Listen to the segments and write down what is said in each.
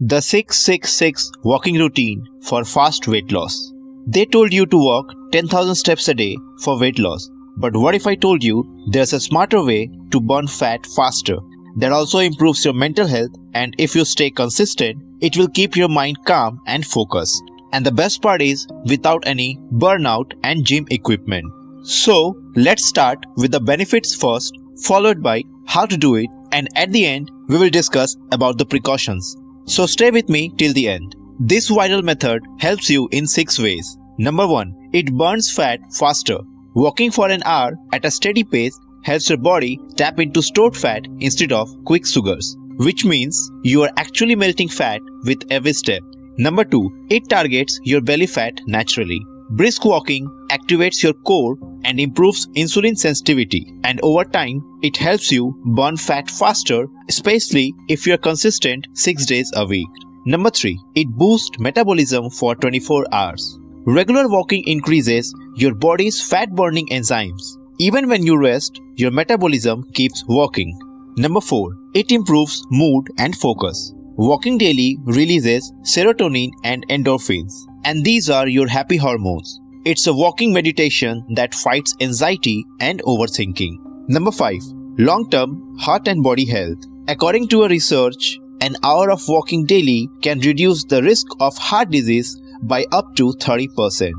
The 666 walking routine for fast weight loss. They told you to walk 10,000 steps a day for weight loss. But what if I told you there's a smarter way to burn fat faster that also improves your mental health, and if you stay consistent, it will keep your mind calm and focused. And the best part is without any burnout and gym equipment. So let's start with the benefits first, followed by how to do it, and at the end we will discuss about the precautions. So stay with me till the end. This viral method helps you in 6 ways. Number 1. It burns fat faster. Walking for an hour at a steady pace helps your body tap into stored fat instead of quick sugars, which means you are actually melting fat with every step. Number 2. It targets your belly fat naturally. Brisk walking activates your core and improves insulin sensitivity, and over time, it helps you burn fat faster, especially if you are consistent 6 days a week. Number 3. It boosts metabolism for 24 hours. Regular walking increases your body's fat-burning enzymes. Even when you rest, your metabolism keeps working. Number 4. It improves mood and focus. Walking daily releases serotonin and endorphins, and these are your happy hormones. It's a walking meditation that fights anxiety and overthinking. Number 5. Long-term heart and body health. According to a research, an hour of walking daily can reduce the risk of heart disease by up to 30%.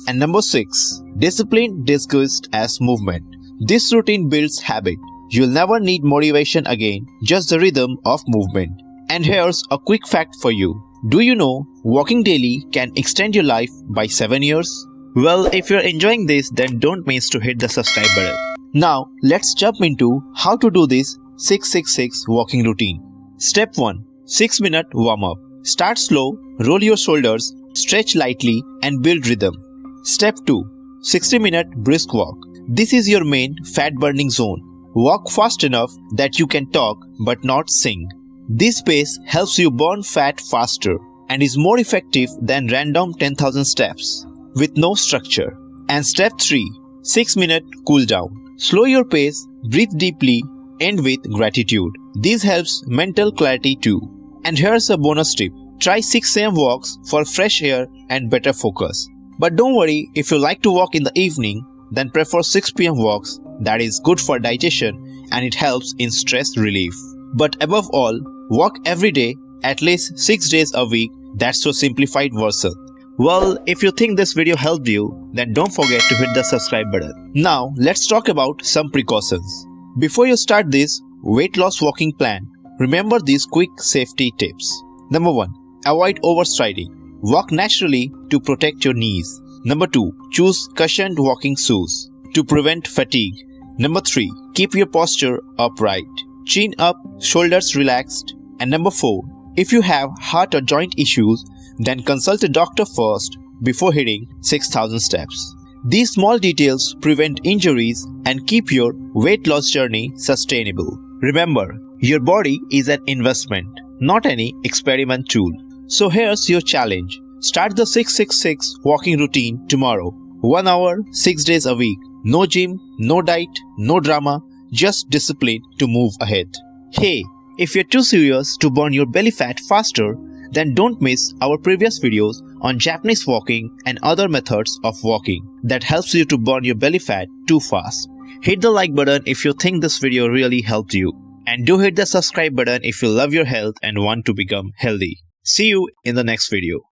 And number 6. Discipline disguised as movement. This routine builds habit. You'll never need motivation again, just the rhythm of movement. And here's a quick fact for you. Do you know walking daily can extend your life by 7 years? Well, if you're enjoying this, then don't miss to hit the subscribe button. Now, let's jump into how to do this 666 walking routine. Step 1. 6-minute warm-up. Start slow, roll your shoulders, stretch lightly, and build rhythm. Step 2. 60-minute brisk walk. This is your main fat-burning zone. Walk fast enough that you can talk but not sing. This pace helps you burn fat faster and is more effective than random 10,000 steps with no structure. And step 3. 6-minute cool down. Slow your pace, breathe deeply, end with gratitude. This helps mental clarity too. And here's a bonus tip. Try 6 a.m. walks for fresh air and better focus. But don't worry, if you like to walk in the evening, then prefer 6 p.m. walks. That is good for digestion and it helps in stress relief. But above all, walk every day, at least 6 days a week. That's your simplified version. Well, if you think this video helped you, then don't forget to hit the subscribe button. Now, let's talk about some precautions. Before you start this weight loss walking plan, remember these quick safety tips. Number 1. Avoid overstriding. Walk naturally to protect your knees. Number 2. Choose cushioned walking shoes to prevent fatigue. Number 3. Keep your posture upright. Chin up, shoulders relaxed. And number 4. If you have heart or joint issues, then consult a doctor first before hitting 6,000 steps. These small details prevent injuries and keep your weight loss journey sustainable. Remember, your body is an investment, not any experiment tool. So here's your challenge. Start the 666 walking routine tomorrow. 1 hour, 6 days a week. No gym, no diet, no drama, just discipline to move ahead. Hey, if you're too serious to burn your belly fat faster, then don't miss our previous videos on Japanese walking and other methods of walking that helps you to burn your belly fat too fast. Hit the like button if you think this video really helped you. And do hit the subscribe button if you love your health and want to become healthy. See you in the next video.